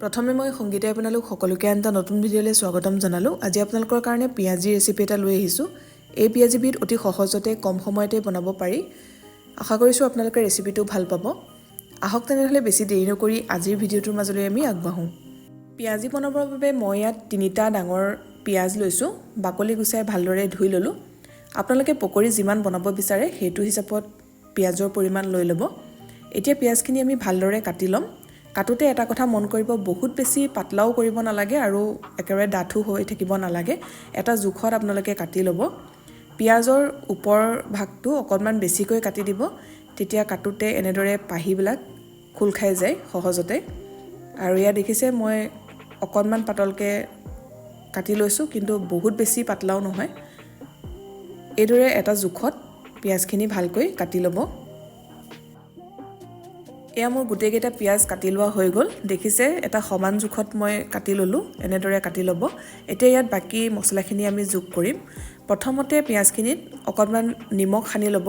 প্ৰথমে মই সংগীতে আপোনালোক সকলোকে এটা নতুন ভিডিঅ'লৈ স্বাগতম জনালোঁ। আজি আপোনালোকৰ কাৰণে পিয়াজি ৰেচিপি এটা লৈ আহিছোঁ। এই পিয়াজিবিধ অতি সহজতে কম সময়তে বনাব পাৰি। আশা কৰিছোঁ আপোনালোকে ৰেচিপিটো ভাল পাব। আহক তেনেহ'লে বেছি দেৰি নকৰি আজিৰ ভিডিঅ'টোৰ মাজলৈ আমি আগবাঢ়োঁ। পিয়াজি বনাবৰ বাবে মই ইয়াত 3টা ডাঙৰ পিয়াজ লৈছোঁ। বাকলি গুচাই ভালদৰে ধুই ল'লোঁ। আপোনালোকে পকৰি যিমান বনাব বিচাৰে সেইটো হিচাপত পিয়াজৰ পৰিমাণ লৈ ল'ব। এতিয়া পিয়াজখিনি আমি ভালদৰে কাটি ল'ম। কাটোতে এটা কথা মন কৰিব, বহুত বেছি পাতলাও কৰিব নালাগে আৰু একেবাৰে ডাঠো হৈ থাকিব নালাগে। এটা জোখত আপোনালোকে কাটি ল'ব। পিয়াজৰ ওপৰ ভাগটো অকণমান বেছিকৈ কাটি দিব, তেতিয়া কাটোতে এনেদৰে পাহিবিলাক খোল খাই যায় সহজতে। আৰু ইয়াত দেখিছে মই অকণমান পাতলকৈ কাটি লৈছোঁ, কিন্তু বহুত বেছি পাতলাও নহয়। এইদৰে এটা জোখত পিয়াজখিনি ভালকৈ কাটি ল'ব। এয়া মোৰ গোটেইকেইটা পিয়াজ কাটি লোৱা হৈ গ'ল। দেখিছে এটা সমান জোখত মই কাটি ল'লোঁ। এনেদৰে কাটি ল'ব। এতিয়া ইয়াত বাকী মছলাখিনি আমি যোগ কৰিম। প্ৰথমতে পিয়াজখিনিত অকণমান নিমখ সানি ল'ব।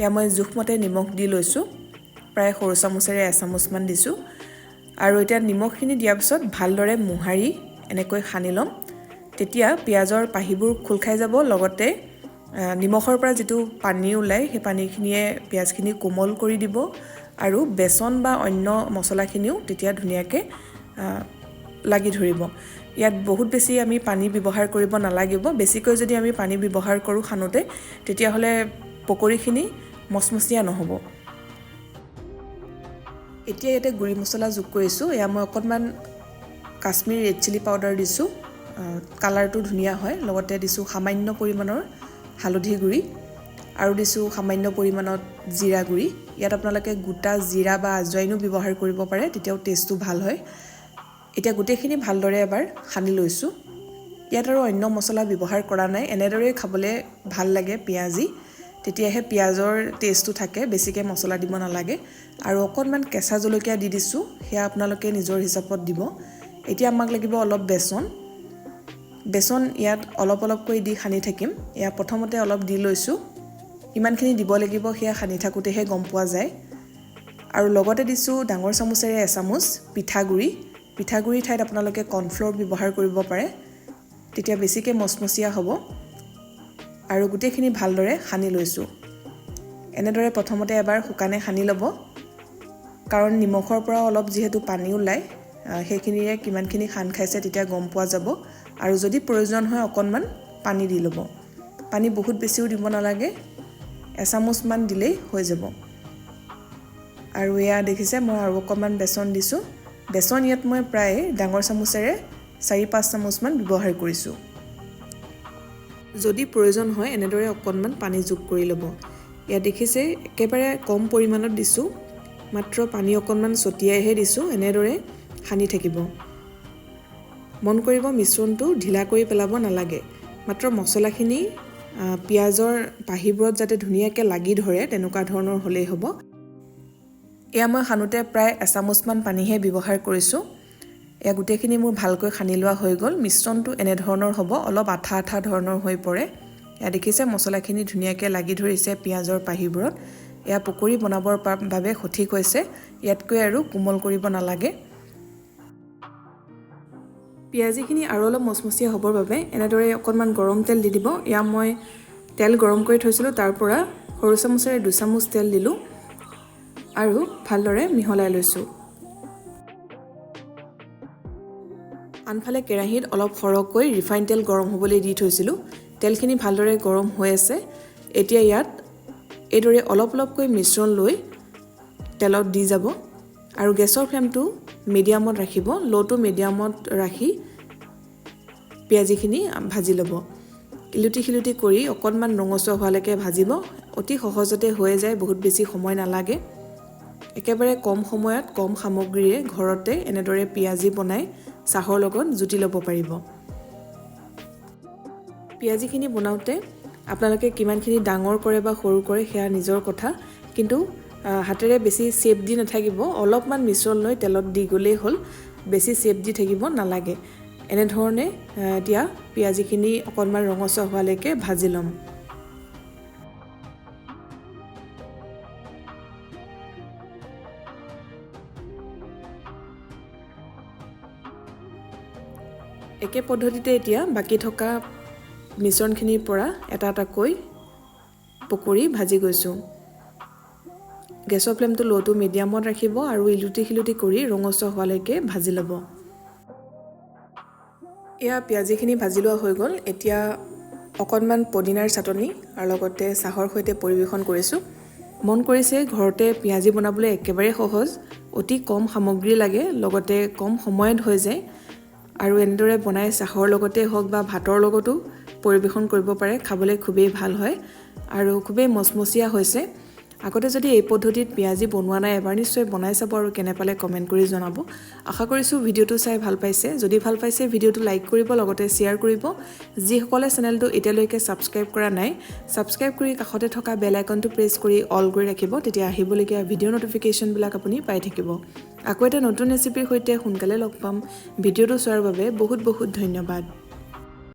এয়া মই জোখমতে নিমখ দি লৈছোঁ। প্ৰায় সৰু চামুচেৰে 1 চামুচমান দিছোঁ। আৰু এতিয়া নিমখখিনি দিয়াৰ পিছত ভালদৰে মোহাৰি এনেকৈ সানি ল'ম। তেতিয়া পিয়াজৰ পাহিবোৰ খোল খাই যাব, লগতে নিমখৰ পৰা যিটো পানী ওলায় সেই পানীখিনিয়ে পিয়াজখিনি কোমল কৰি দিব আৰু বেচন বা অন্য মছলাখিনিও তেতিয়া ধুনীয়াকৈ লাগি ধৰিব। ইয়াত বহুত বেছি আমি পানী ব্যৱহাৰ কৰিব নালাগিব। বেছিকৈ যদি আমি পানী ব্যৱহাৰ কৰোঁ সানোতে, তেতিয়াহ'লে পকৰিখিনি মচমচীয়া নহ'ব। এতিয়া ইয়াতে গুড়ি মছলা যোগ কৰিছোঁ। এয়া মই অকণমান কাশ্মীৰী ৰেড চিলি পাউডাৰ দিছোঁ, কালাৰটো ধুনীয়া হয়। লগতে দিছোঁ সামান্য পৰিমাণৰ হালধি গুড়ি আৰু দিছোঁ সামান্য পৰিমাণত জিৰা গুড়ি। ইয়াত আপোনালোকে গোটা জিৰা বা আজৱাইনো ব্যৱহাৰ কৰিব পাৰে, তেতিয়াও টেষ্টটো ভাল হয়। এতিয়া গোটেইখিনি ভালদৰে এবাৰ সানি লৈছোঁ। ইয়াত আৰু অন্য মছলা ব্যৱহাৰ কৰা নাই। এনেদৰেই খাবলৈ ভাল লাগে পিয়াজি, তেতিয়াহে পিয়াজৰ টেষ্টটো থাকে, বেছিকৈ মছলা দিব নালাগে। আৰু অকণমান কেঁচা জলকীয়া দি দিছোঁ, সেয়া আপোনালোকে নিজৰ হিচাপত দিব। এতিয়া আমাক লাগিব অলপ বেচন। বেচন ইয়াত অলপ অলপকৈ দি সানি থাকিম। এয়া প্ৰথমতে অলপ দি লৈছোঁ। ইমানখিনি দিব লাগিব সেয়া সানি থাকোঁতেহে গম পোৱা যায়। আৰু লগতে দিছোঁ ডাঙৰ চামুচেৰে 1 চামুচ পিঠাগুড়ি। পিঠাগুড়িৰ ঠাইত আপোনালোকে কৰ্ণফ্ল'ৰ ব্যৱহাৰ কৰিব পাৰে, তেতিয়া বেছিকৈ মচমচীয়া হ'ব। আৰু গোটেইখিনি ভালদৰে সানি লৈছোঁ। এনেদৰে প্ৰথমতে এবাৰ শুকানে সানি ল'ব, কাৰণ নিমখৰ পৰা অলপ যিহেতু পানী ওলায়, সেইখিনিৰে কিমানখিনি সান খাইছে তেতিয়া গম পোৱা যাব। আৰু যদি প্ৰয়োজন হয় অকণমান পানী দি ল'ব। পানী বহুত বেছিও দিব নালাগে, 1 চামুচমান দিলেই হৈ যাব। আৰু এয়া দেখিছে মই আৰু অকণমান বেচন দিছোঁ। বেচন ইয়াত মই প্ৰায় ডাঙৰ চামুচেৰে 4-5 চামুচমান ব্যৱহাৰ কৰিছোঁ। যদি প্ৰয়োজন হয় এনেদৰে অকণমান পানী যোগ কৰি ল'ব। ইয়াত দেখিছে একেবাৰে কম পৰিমাণত দিছোঁ, মাত্ৰ পানী অকণমান ছটিয়াইহে দিছোঁ। এনেদৰে সানি থাকিব। মন কৰিব মিশ্ৰণটো ঢিলা কৰি পেলাব নালাগে। মাত্ৰ মছলাখিনি পিয়াজৰ পাহিবোৰত যাতে ধুনীয়াকৈ লাগি ধৰে, তেনেকুৱা ধৰণৰ হ'লেই হ'ব। এয়া মই সানোতে প্ৰায় 1 চামুচমান পানীহে ব্যৱহাৰ কৰিছোঁ। এয়া গোটেইখিনি মোৰ ভালকৈ সানি লোৱা হৈ গ'ল। মিশ্ৰণটো এনেধৰণৰ হ'ব, অলপ আঠা আঠা ধৰণৰ হৈ পৰে। এয়া দেখিছে মছলাখিনি ধুনীয়াকৈ লাগি ধৰিছে পিয়াজৰ পাহিবোৰত। এয়া পকৰি বনাবৰ বাবে সঠিক হৈছে। ইয়াতকৈ আৰু কোমল কৰিব নালাগে। পিয়াজিখিনি আৰু অলপ মচমচীয়া হ'বৰ বাবে এনেদৰে অকণমান গৰম তেল দি দিব। এয়া মই তেল গৰম কৰি থৈছিলোঁ, তাৰ পৰা সৰু চামুচেৰে 2 চামুচ তেল দিলোঁ আৰু ভালদৰে মিহলাই লৈছোঁ। আনফালে কেৰাহীত অলপ সৰহকৈ ৰিফাইন তেল গৰম হ'বলৈ দি থৈছিলোঁ। তেলখিনি ভালদৰে গৰম হৈ আছে। এতিয়া ইয়াত এইদৰে অলপ অলপকৈ মিশ্ৰণ লৈ তেলত দি যাব আৰু গেছৰ ফ্লেমটো মিডিয়ামত ৰাখিব। ল' টু মিডিয়ামত ৰাখি পিয়াজিখিনি ভাজি ল'ব। ইলুটি শিলুটি কৰি অকণমান ৰঙচুৱা হোৱালৈকে ভাজিব। অতি সহজতে হৈ যায়, বহুত বেছি সময় নালাগে। একেবাৰে কম সময়ত কম সামগ্ৰীৰে ঘৰতে এনেদৰে পিয়াজি বনাই চাহৰ লগত জুতি ল'ব পাৰিব। পিয়াজিখিনি বনাওঁতে আপোনালোকে কিমানখিনি ডাঙৰ কৰে বা সৰু কৰে সেয়া নিজৰ কথা, কিন্তু হাতেৰে বেছি চেপ দি নাথাকিব। অলপমান মিশ্ৰণ লৈ তেলত দি গ'লেই হ'ল, বেছি চেপ দি থাকিব নালাগে। এনেধৰণে এতিয়া পিয়াজিখিনি অকণমান ৰঙচুৱা হোৱালৈকে ভাজি ল'ম। একে পদ্ধতিতে এতিয়া বাকি থকা মিশ্ৰণখিনিৰ পৰা এটা এটাকৈ পকৰি ভাজি গৈছোঁ গেছৰ ফ্লেমটো লো টু মিডিয়ামত ৰাখিব আৰু ইলুটি খিলুটি কৰি ৰঙচুৱা হোৱালৈকে ভাজি ল'ব এয়া পিয়াজিখিনি ভাজি লোৱা হৈ গ'ল এতিয়া অকণমান পদিনাৰ চাটনি আৰু লগতে চাহৰ সৈতে পৰিৱেশন কৰিছোঁ মন কৰিছে ঘৰতে পিয়াজি বনাবলৈ একেবাৰে সহজ অতি কম সামগ্ৰী লাগে লগতে কম সময়ত হৈ যায় আৰু এনেদৰে বনাই চাহৰ লগতে হওক বা ভাতৰ লগতো পৰিৱেশন কৰিব পাৰে খাবলৈ খুবেই ভাল হয় আৰু খুবেই মচমচীয়া হৈছে আগতে যদি এই পদ্ধতিত পিয়াজি বনোৱা নাই এবাৰ নিশ্চয় বনাই চাব আৰু কেনে পালে কমেন্ট কৰি জনাব আশা কৰিছো ভিডিওটো চাই ভাল পাইছে যদি ভাল পাইছে ভিডিওটো লাইক কৰিব লগতে শেয়াৰ কৰিব যিসকলে চেনেলটো এতিয়ালৈকে সাবস্ক্ৰাইব কৰা নাই সাবস্ক্ৰাইব কৰি কাষতে থকা বেল আইকনটো প্ৰেছ কৰি অল কৰি ৰাখিব তেতিয়া আহিবলগীয়া ভিডিও নটিফিকেশন বিলাক আপুনি পাই থাকিব আকৌ এটা নতুন ৰেচিপিৰ সৈতে সোনকালে লগ পাম ভিডিওটো চোৱাৰ বাবে বহুত বহুত ধন্যবাদ